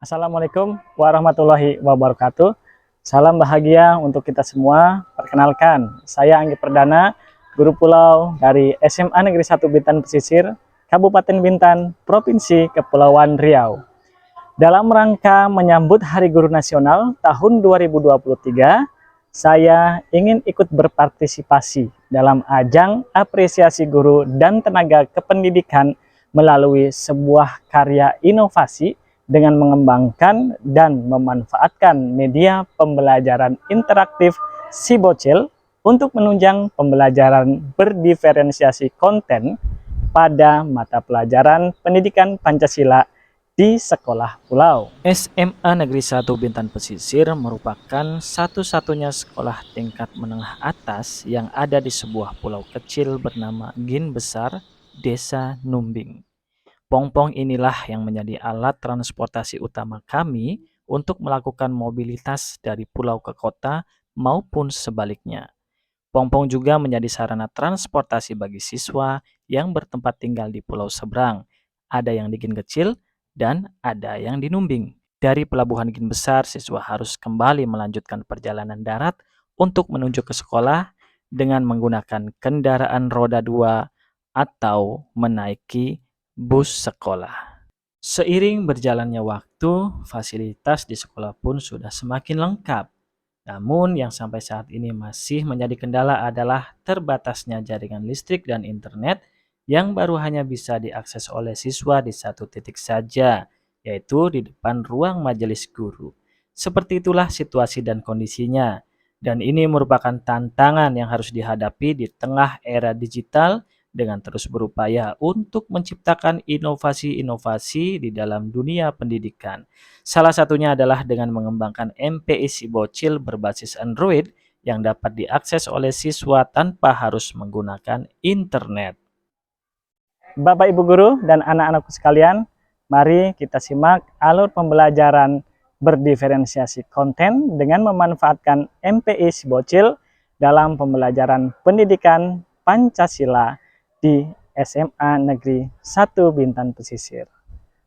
Assalamualaikum warahmatullahi wabarakatuh. Salam bahagia untuk kita semua. Perkenalkan, saya Anggi Perdana, guru pulau dari SMA Negeri 1 Bintan Pesisir, Kabupaten Bintan, Provinsi Kepulauan Riau. Dalam rangka menyambut Hari Guru Nasional tahun 2023, saya ingin ikut berpartisipasi dalam ajang apresiasi guru dan tenaga kependidikan melalui sebuah karya inovasi dengan mengembangkan dan memanfaatkan media pembelajaran interaktif Sibocil untuk menunjang pembelajaran berdiferensiasi konten pada mata pelajaran pendidikan Pancasila di sekolah pulau. SMA Negeri 1 Bintan Pesisir merupakan satu-satunya sekolah tingkat menengah atas yang ada di sebuah pulau kecil bernama Gin Besar, Desa Numbing. Pongpong inilah yang menjadi alat transportasi utama kami untuk melakukan mobilitas dari pulau ke kota maupun sebaliknya. Pongpong juga menjadi sarana transportasi bagi siswa yang bertempat tinggal di pulau seberang. Ada yang di Gin kecil dan ada yang di Numbing. Dari pelabuhan Gin Besar, siswa harus kembali melanjutkan perjalanan darat untuk menuju ke sekolah dengan menggunakan kendaraan roda 2 atau menaiki bus sekolah. Seiring berjalannya waktu, fasilitas di sekolah pun sudah semakin lengkap. Namun yang sampai saat ini masih menjadi kendala adalah terbatasnya jaringan listrik dan internet yang baru hanya bisa diakses oleh siswa di satu titik saja, yaitu di depan ruang majelis guru. Seperti itulah situasi dan kondisinya. Dan ini merupakan tantangan yang harus dihadapi di tengah era digital dengan terus berupaya untuk menciptakan inovasi-inovasi di dalam dunia pendidikan. Salah satunya adalah dengan mengembangkan MPI Sibocil berbasis Android yang dapat diakses oleh siswa tanpa harus menggunakan internet. Bapak Ibu Guru dan anak-anakku sekalian, mari kita simak alur pembelajaran berdiferensiasi konten dengan memanfaatkan MPI Sibocil dalam pembelajaran pendidikan Pancasila di SMA Negeri 1 Bintan Pesisir.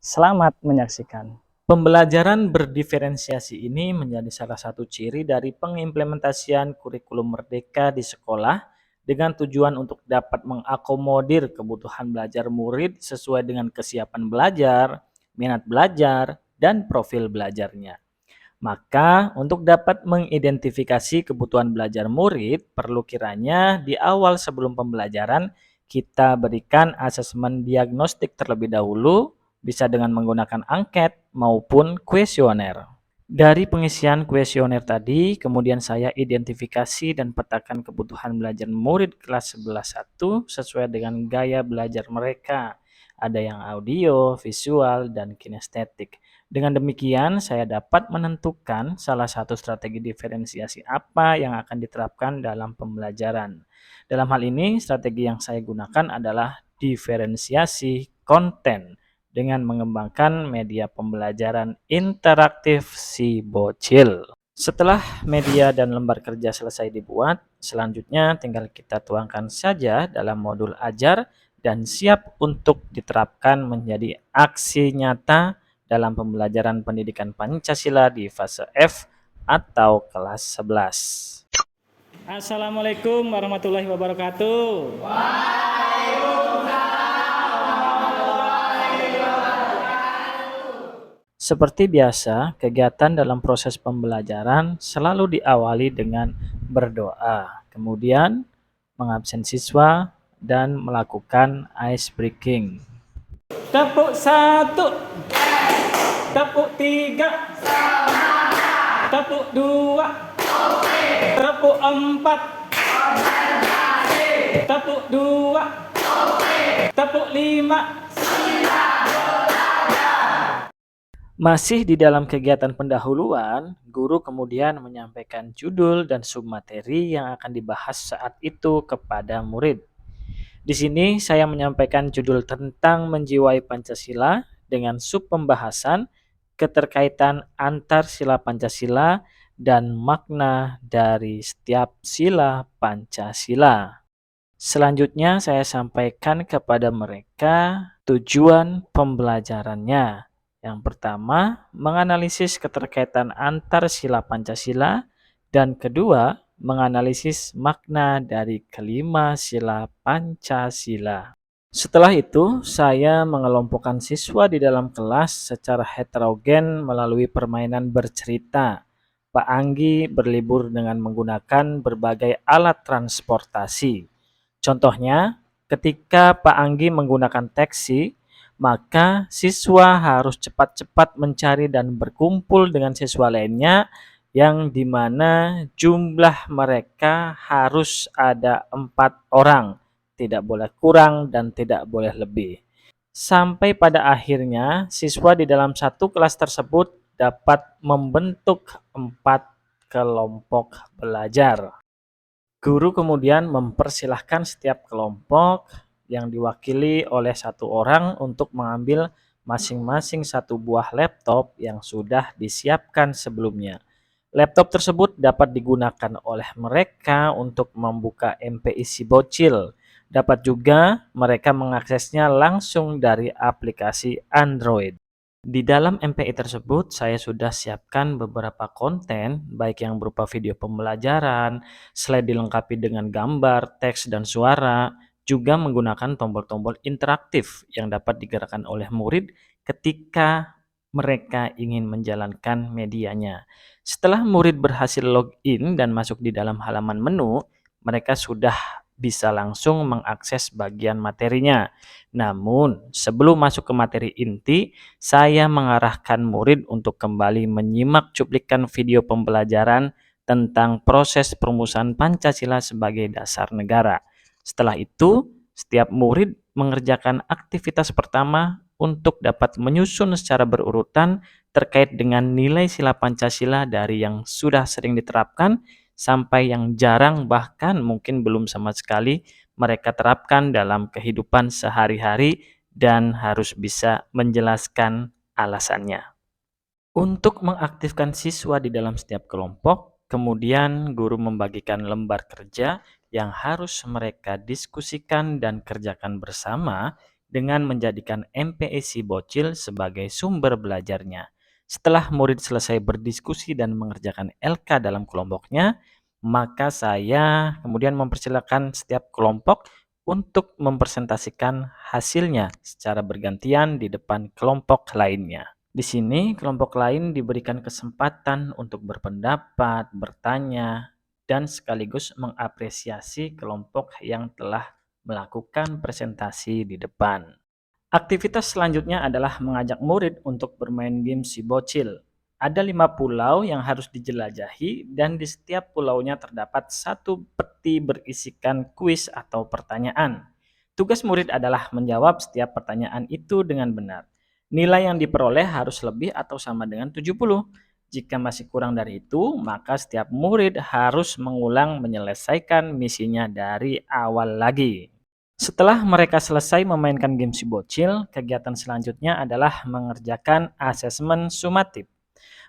Selamat menyaksikan. Pembelajaran berdiferensiasi ini menjadi salah satu ciri dari pengimplementasian kurikulum merdeka di sekolah dengan tujuan untuk dapat mengakomodir kebutuhan belajar murid sesuai dengan kesiapan belajar, minat belajar, dan profil belajarnya. Maka untuk dapat mengidentifikasi kebutuhan belajar murid, perlu kiranya di awal sebelum pembelajaran kita berikan asesmen diagnostik terlebih dahulu, bisa dengan menggunakan angket maupun kuesioner. Dari pengisian kuesioner tadi, kemudian saya identifikasi dan petakan kebutuhan belajar murid kelas 11.1 sesuai dengan gaya belajar mereka. Ada yang audio, visual, dan kinestetik. Dengan demikian, saya dapat menentukan salah satu strategi diferensiasi apa yang akan diterapkan dalam pembelajaran. Dalam hal ini, strategi yang saya gunakan adalah diferensiasi konten dengan mengembangkan media pembelajaran interaktif Sibocil. Setelah media dan lembar kerja selesai dibuat, selanjutnya tinggal kita tuangkan saja dalam modul ajar dan siap untuk diterapkan menjadi aksi nyata dalam pembelajaran pendidikan Pancasila di fase F atau kelas 11. Assalamualaikum warahmatullahi wabarakatuh. Seperti biasa, kegiatan dalam proses pembelajaran selalu diawali dengan berdoa, kemudian mengabsen siswa dan melakukan ice breaking. Tepuk 1, tepuk 3, tepuk 2, tepuk 4, tepuk 2, tepuk 5. Masih di dalam kegiatan pendahuluan, guru kemudian menyampaikan judul dan submateri yang akan dibahas saat itu kepada murid. Di sini saya menyampaikan judul tentang menjiwai Pancasila dengan sub pembahasan keterkaitan antar sila Pancasila dan makna dari setiap sila Pancasila. Selanjutnya saya sampaikan kepada mereka tujuan pembelajarannya, Yang pertama, menganalisis keterkaitan antar sila Pancasila, dan kedua, menganalisis makna dari kelima sila Pancasila. Setelah itu, saya mengelompokkan siswa di dalam kelas secara heterogen melalui permainan bercerita. Pak Anggi berlibur dengan menggunakan berbagai alat transportasi. Contohnya, ketika Pak Anggi menggunakan taksi, maka siswa harus cepat-cepat mencari dan berkumpul dengan siswa lainnya yang dimana jumlah mereka harus ada 4 orang, tidak boleh kurang dan tidak boleh lebih. Sampai pada akhirnya siswa di dalam satu kelas tersebut dapat membentuk 4 kelompok belajar. Guru kemudian mempersilahkan setiap kelompok yang diwakili oleh satu orang untuk mengambil masing-masing satu buah laptop yang sudah disiapkan sebelumnya. Laptop tersebut dapat digunakan oleh mereka untuk membuka MPIC bocil. Dapat juga mereka mengaksesnya langsung dari aplikasi Android. Di dalam MPI tersebut, saya sudah siapkan beberapa konten, baik yang berupa video pembelajaran, slide dilengkapi dengan gambar, teks, dan suara, juga menggunakan tombol-tombol interaktif yang dapat digerakkan oleh murid ketika mereka ingin menjalankan medianya. Setelah murid berhasil login dan masuk di dalam halaman menu, mereka sudah bisa langsung mengakses bagian materinya. Namun, sebelum masuk ke materi inti, saya mengarahkan murid untuk kembali menyimak cuplikan video pembelajaran tentang proses perumusan Pancasila sebagai dasar negara. Setelah itu, setiap murid mengerjakan aktivitas pertama untuk dapat menyusun secara berurutan terkait dengan nilai sila Pancasila dari yang sudah sering diterapkan sampai yang jarang bahkan mungkin belum sama sekali mereka terapkan dalam kehidupan sehari-hari dan harus bisa menjelaskan alasannya. Untuk mengaktifkan siswa di dalam setiap kelompok, kemudian guru membagikan lembar kerja yang harus mereka diskusikan dan kerjakan bersama dengan menjadikan MPIC bocil sebagai sumber belajarnya. Setelah murid selesai berdiskusi dan mengerjakan LK dalam kelompoknya, maka saya kemudian mempersilakan setiap kelompok untuk mempresentasikan hasilnya secara bergantian di depan kelompok lainnya. Di sini, kelompok lain diberikan kesempatan untuk berpendapat, bertanya, dan sekaligus mengapresiasi kelompok yang telah melakukan presentasi di depan. Aktivitas selanjutnya adalah mengajak murid untuk bermain game si bocil. Ada 5 pulau yang harus dijelajahi dan di setiap pulaunya terdapat satu peti berisikan kuis atau pertanyaan. Tugas murid adalah menjawab setiap pertanyaan itu dengan benar. Nilai yang diperoleh harus lebih atau sama dengan 70. Jika masih kurang dari itu, maka setiap murid harus mengulang menyelesaikan misinya dari awal lagi. Setelah mereka selesai memainkan game si bocil, kegiatan selanjutnya adalah mengerjakan asesmen sumatif.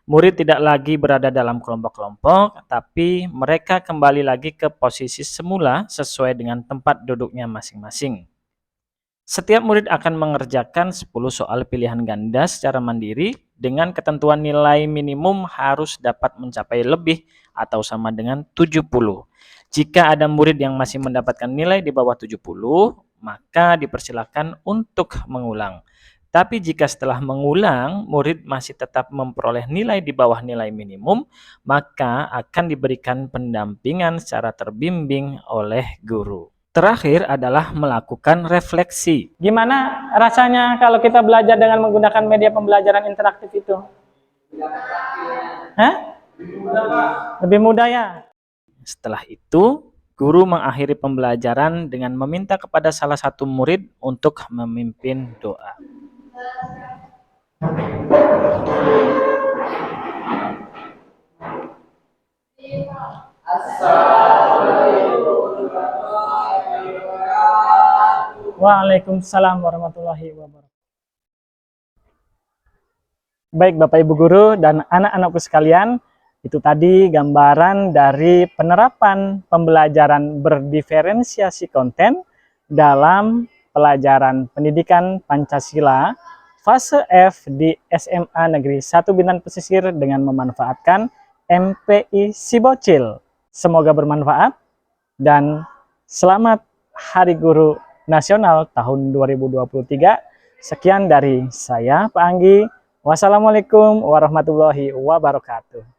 Murid tidak lagi berada dalam kelompok-kelompok, tapi mereka kembali lagi ke posisi semula sesuai dengan tempat duduknya masing-masing. Setiap murid akan mengerjakan 10 soal pilihan ganda secara mandiri dengan ketentuan nilai minimum harus dapat mencapai lebih atau sama dengan 70. Jika ada murid yang masih mendapatkan nilai di bawah 70, maka dipersilakan untuk mengulang. Tapi jika setelah mengulang, murid masih tetap memperoleh nilai di bawah nilai minimum, maka akan diberikan pendampingan secara terbimbing oleh guru. Terakhir adalah melakukan refleksi. Gimana rasanya kalau kita belajar dengan menggunakan media pembelajaran interaktif itu? Hah? Lebih mudah ya? Setelah itu, guru mengakhiri pembelajaran dengan meminta kepada salah satu murid untuk memimpin doa. Waalaikumsalam warahmatullahi wabarakatuh. Baik Bapak Ibu Guru dan anak-anakku sekalian, itu tadi gambaran dari penerapan pembelajaran berdiferensiasi konten dalam pelajaran pendidikan Pancasila fase F di SMA Negeri 1 Bintan Pesisir dengan memanfaatkan MPI Sibocil. Semoga bermanfaat dan selamat Hari Guru Nasional tahun 2023. Sekian dari saya, Pak Anggi. Wassalamualaikum warahmatullahi wabarakatuh.